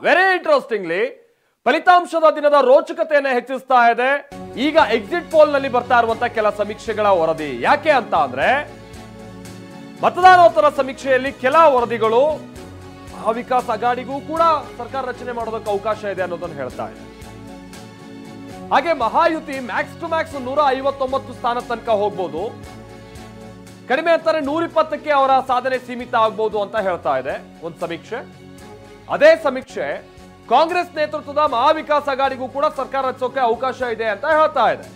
Very interestingly ಫಲಿತಾಂಶದ ದಿನದ ರೋಚಕತೆಯನ್ನು ಹೆಚ್ಚಿಸ್ತಾ ಇದೆ ಈಗ ಎಕ್ಸಿಟ್ ಪೋಲ್ ನಲ್ಲಿ ಬರ್ತಾ ಇರುವಂತಹ ಕೆಲ ಸಮೀಕ್ಷೆಗಳ ವರದಿ. ಯಾಕೆ ಅಂತ ಅಂದ್ರೆ ಮತದಾನೋತ್ತರ ಸಮೀಕ್ಷೆಯಲ್ಲಿ ಕೆಲ ವರದಿಗಳು ಮಹಾವಿಕಾಸ್ ಅಘಾಡಿಗೂ ಕೂಡ ಸರ್ಕಾರ ರಚನೆ ಮಾಡೋದಕ್ಕೆ ಅವಕಾಶ ಇದೆ ಅನ್ನೋದನ್ನು ಹೇಳ್ತಾ ಇದೆ. ಹಾಗೆ ಮಹಾಯುತಿ ಮ್ಯಾಕ್ಸ್ ಟು ಮ್ಯಾಕ್ಸ್ 159 ಸ್ಥಾನ ತನಕ ಹೋಗ್ಬೋದು, ಕಡಿಮೆ ಅಂತಾರೆ 120ಕ್ಕೆ ಅವರ ಸಾಧನೆ ಸೀಮಿತ ಆಗ್ಬಹುದು ಅಂತ ಹೇಳ್ತಾ ಇದೆ ಒಂದು ಸಮೀಕ್ಷೆ. ಅದೇ ಸಮೀಕ್ಷೆ ಕಾಂಗ್ರೆಸ್ ನೇತೃತ್ವದ ಮಹಾವಿಕಾಸ್ ಅಘಾಡಿಗೂ ಕೂಡ ಸರ್ಕಾರ ರಚಿಸೋಕೆ ಅವಕಾಶ ಇದೆ ಅಂತ ಹೇಳ್ತಾ ಇದೆ.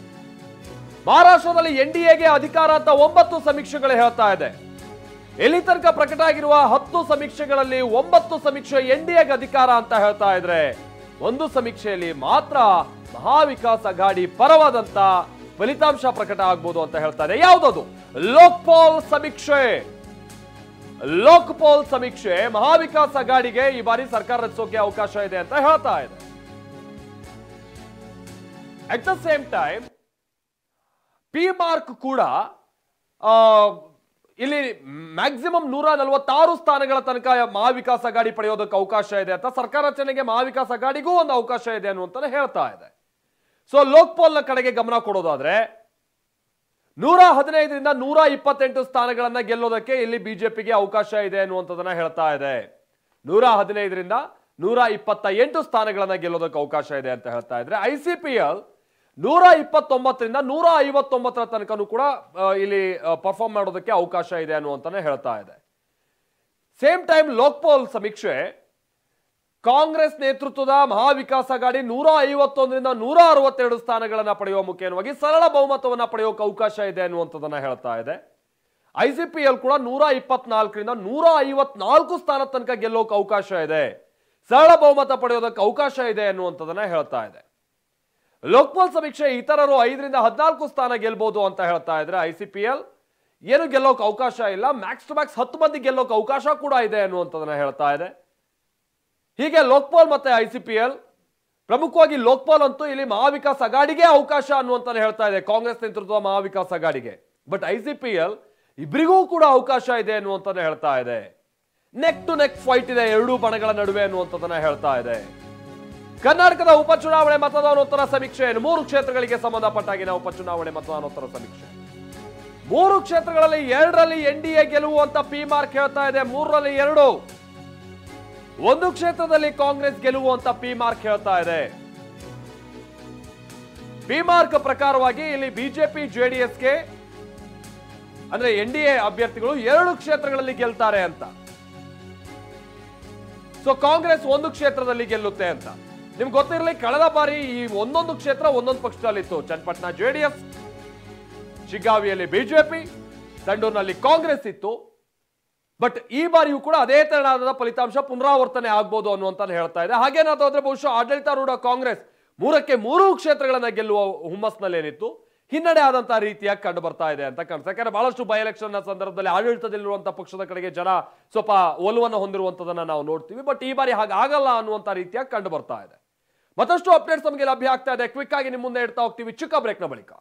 ಮಹಾರಾಷ್ಟ್ರದಲ್ಲಿ ಎನ್ಡಿಎಗೆ ಅಧಿಕಾರ ಅಂತ 9 ಸಮೀಕ್ಷೆಗಳು ಹೇಳ್ತಾ ಇದೆ. ಇಲ್ಲಿ ತನಕ ಪ್ರಕಟ ಆಗಿರುವ 10 ಸಮೀಕ್ಷೆಗಳಲ್ಲಿ 9 ಸಮೀಕ್ಷೆ ಎನ್ಡಿಎಗೆ ಅಧಿಕಾರ ಅಂತ ಹೇಳ್ತಾ ಇದ್ರೆ, ಒಂದು ಸಮೀಕ್ಷೆಯಲ್ಲಿ ಮಾತ್ರ ಮಹಾವಿಕಾಸ್ ಅಘಾಡಿ ಪರವಾದಂತ ಫಲಿತಾಂಶ ಪ್ರಕಟ ಆಗ್ಬೋದು ಅಂತ ಹೇಳ್ತಾ ಇದೆ. ಯಾವುದದು? ಲೋಕ್ಪಾಲ್ ಸಮೀಕ್ಷೆ. ಲೋಕ್ಪಾಲ್ ಸಮೀಕ್ಷೆ ಮಹಾವಿಕಾಸ್ ಅಘಾಡಿಗೆ ಈ ಬಾರಿ ಸರ್ಕಾರ ರಚಿಸೋಕೆ ಅವಕಾಶ ಇದೆ ಅಂತ ಹೇಳ್ತಾ ಇದೆ. At the same time P mark ಕೂಡ ಇಲ್ಲಿ ಮ್ಯಾಕ್ಸಿಮಮ್ 146 ಸ್ಥಾನಗಳ ತನಕ ಮಹಾವಿಕಾಸ್ ಅಘಾಡಿ ಪಡೆಯೋದಕ್ಕೆ ಅವಕಾಶ ಇದೆ ಅಂತ ಸರ್ಕಾರ ರಚನೆಗೆ ಮಹಾವಿಕಾಸ್ ಅಘಾಡಿಗೂ ಒಂದು ಅವಕಾಶ ಇದೆ ಅನ್ನುವಂತ ಹೇಳ್ತಾ ಇದೆ. ಸೊ ಲೋಕ್ಪಾಲ್ ನ ಕಡೆಗೆ ಗಮನ ಕೊಡೋದಾದ್ರೆ 115ರಿಂದ 128 ಸ್ಥಾನಗಳನ್ನ ಗೆಲ್ಲೋದಕ್ಕೆ ಇಲ್ಲಿ ಬಿಜೆಪಿಗೆ ಅವಕಾಶ ಇದೆ ಅನ್ನುವಂಥದ್ದನ್ನ ಹೇಳ್ತಾ ಇದೆ. 115ರಿಂದ 128 ಸ್ಥಾನಗಳನ್ನ ಗೆಲ್ಲೋದಕ್ಕೆ ಅವಕಾಶ ಇದೆ ಅಂತ ಹೇಳ್ತಾ ಇದ್ರೆ, ಐಸಿಪಿಎಲ್ 129ರಿಂದ 159 ತನಕನೂ ಕೂಡ ಇಲ್ಲಿ ಪರ್ಫಾರ್ಮ್ ಮಾಡೋದಕ್ಕೆ ಅವಕಾಶ ಇದೆ ಅನ್ನುವಂತಾನೆ ಹೇಳ್ತಾ ಇದೆ. ಸೇಮ್ ಟೈಮ್ ಲೋಕ್ಪಾಲ್ ಸಮೀಕ್ಷೆ ಕಾಂಗ್ರೆಸ್ ನೇತೃತ್ವದ ಮಹಾವಿಕಾಸ್ ಅಘಾಡಿ 151ರಿಂದ 162 ಸ್ಥಾನಗಳನ್ನ ಪಡೆಯುವ ಮುಖೇನವಾಗಿ ಸರಳ ಬಹುಮತವನ್ನ ಪಡೆಯೋಕೆ ಅವಕಾಶ ಇದೆ ಅನ್ನುವಂಥದ್ದನ್ನ ಹೇಳ್ತಾ ಇದೆ. ಐಸಿಪಿಎಲ್ ಕೂಡ 124ರಿಂದ 154 ಸ್ಥಾನ ತನಕ ಗೆಲ್ಲೋಕೆ ಅವಕಾಶ ಇದೆ, ಸರಳ ಬಹುಮತ ಪಡೆಯೋದಕ್ಕೆ ಅವಕಾಶ ಇದೆ ಅನ್ನುವಂಥದ್ದನ್ನ ಹೇಳ್ತಾ ಇದೆ. ಲೋಕ್ಪಾಲ್ ಸಮೀಕ್ಷೆ ಇತರರು 5ರಿಂದ 14 ಸ್ಥಾನ ಗೆಲ್ಬಹುದು ಅಂತ ಹೇಳ್ತಾ ಇದ್ರೆ, ಐಸಿಪಿಎಲ್ ಏನು ಗೆಲ್ಲೋಕೆ ಅವಕಾಶ ಇಲ್ಲ, ಮ್ಯಾಕ್ಸ್ ಟು ಮ್ಯಾಕ್ಸ್ 10 ಮಂದಿ ಗೆಲ್ಲೋಕೆ ಅವಕಾಶ ಕೂಡ ಇದೆ ಅನ್ನುವಂಥದ್ದನ್ನ ಹೇಳ್ತಾ ಇದೆ. ಹೀಗೆ ಲೋಕ್ಪಾಲ್ ಮತ್ತೆ ಐಸಿಪಿಎಲ್, ಪ್ರಮುಖವಾಗಿ ಲೋಕ್ಪಾಲ್ ಅಂತೂ ಇಲ್ಲಿ ಮಹಾವಿಕಾಸ್ ಅಘಾಡಿಗೆ ಅವಕಾಶ ಅನ್ನುವಂತಾನೆ ಹೇಳ್ತಾ ಇದೆ, ಕಾಂಗ್ರೆಸ್ ನೇತೃತ್ವ ಮಹಾವಿಕಾಸ್ ಅಘಾಡಿಗೆ. ಬಟ್ ಐಸಿಪಿಎಲ್ ಇಬ್ಬರಿಗೂ ಕೂಡ ಅವಕಾಶ ಇದೆ ಅನ್ನುವಂತಾನೆ ಹೇಳ್ತಾ ಇದೆ. ನೆಕ್ ಟು ನೆಕ್ ಫೈಟ್ ಇದೆ ಎರಡೂ ಬಣಗಳ ನಡುವೆ ಅನ್ನುವಂಥದ್ದನ್ನ ಹೇಳ್ತಾ ಇದೆ. ಕರ್ನಾಟಕದ ಉಪಚುನಾವಣೆ ಮತದಾನೋತ್ತರ ಸಮೀಕ್ಷೆ 3 ಕ್ಷೇತ್ರಗಳಿಗೆ ಸಂಬಂಧಪಟ್ಟಾಗಿನ ಉಪಚುನಾವಣೆ ಮತದಾನೋತ್ತರ ಸಮೀಕ್ಷೆ. 3 ಕ್ಷೇತ್ರಗಳಲ್ಲಿ 2ರಲ್ಲಿ ಎನ್ಡಿಎ ಗೆಲುವು ಅಂತ ಪಿ ಮಾರ್ಕ್ ಹೇಳ್ತಾ ಇದೆ, 3ರಲ್ಲಿ 2. ಒಂದು ಕ್ಷೇತ್ರದಲ್ಲಿ ಕಾಂಗ್ರೆಸ್ ಗೆಲುವು ಅಂತ ಪಿ ಮಾರ್ಕ್ ಹೇಳ್ತಾ ಇದೆ. ಪಿ ಮಾರ್ಕ್ ಪ್ರಕಾರವಾಗಿ ಇಲ್ಲಿ ಬಿಜೆಪಿ ಜೆಡಿಎಸ್ಗೆ ಅಂದ್ರೆ ಎನ್ಡಿಎ ಅಭ್ಯರ್ಥಿಗಳು 2 ಕ್ಷೇತ್ರಗಳಲ್ಲಿ ಗೆಲ್ತಾರೆ ಅಂತ. ಸೊ ಕಾಂಗ್ರೆಸ್ 1 ಕ್ಷೇತ್ರದಲ್ಲಿ ಗೆಲ್ಲುತ್ತೆ ಅಂತ. ನಿಮ್ಗೆ ಗೊತ್ತಿರಲಿ, ಕಳೆದ ಬಾರಿ ಈ ಒಂದೊಂದು ಕ್ಷೇತ್ರ ಒಂದೊಂದು ಪಕ್ಷದಲ್ಲಿತ್ತು. ಚನ್ನಪಟ್ಟಣ ಜೆಡಿಎಸ್, ಶಿಗ್ಗಾವಿಯಲ್ಲಿ ಬಿಜೆಪಿ, ಸಂಡೂರಿನಲ್ಲಿ ಕಾಂಗ್ರೆಸ್ ಇತ್ತು. ಬಟ್ ಈ ಬಾರಿಯೂ ಕೂಡ ಅದೇ ತರಹದ ಫಲಿತಾಂಶ ಪುನರಾವರ್ತನೆ ಆಗ್ಬೋದು ಅನ್ನುವಂತ ಹೇಳ್ತಾ ಇದೆ. ಹಾಗೇನಾದ್ರೆ ಬಹುಶಃ ಆಡಳಿತಾರೂಢ ಕಾಂಗ್ರೆಸ್ 3ಕ್ಕೆ 3 ಕ್ಷೇತ್ರಗಳನ್ನ ಗೆಲ್ಲುವ ಹುಮ್ಮಸ್ನಲ್ಲೇನಿತ್ತು ಹಿನ್ನಡೆ ಆದಂತಹ ರೀತಿಯಾಗಿ ಕಂಡು ಬರ್ತಾ ಇದೆ ಅಂತ ಕಾಣಿಸ್ತಾ. ಯಾಕಂದ್ರೆ ಬಹಳಷ್ಟು ಬೈ ಎಲೆಕ್ಷನ್ ಸಂದರ್ಭದಲ್ಲಿ ಆಡಳಿತದಲ್ಲಿರುವಂತಹ ಪಕ್ಷದ ಕಡೆಗೆ ಜನ ಸ್ವಲ್ಪ ಒಲವನ್ನು ಹೊಂದಿರುವಂತದನ್ನ ನಾವು ನೋಡ್ತೀವಿ. ಬಟ್ ಈ ಬಾರಿ ಹಾಗಾಗಲ್ಲ ಅನ್ನುವಂತ ರೀತಿಯಾಗಿ ಕಂಡು ಬರ್ತಾ ಇದೆ. ಮತ್ತಷ್ಟು ಅಪ್ಡೇಟ್ಸ್ ನಮಗೆ ಲಭ್ಯ ಆಗ್ತಾ ಇದೆ. ಕ್ವಿಕ್ ಆಗಿ ನಿಮ್ಮ ಮುಂದೆ ಇಡ್ತಾ ಹೋಗ್ತೀವಿ ಚಿಕ್ಕ ಬ್ರೇಕ್ನ ಬಳಿಕ.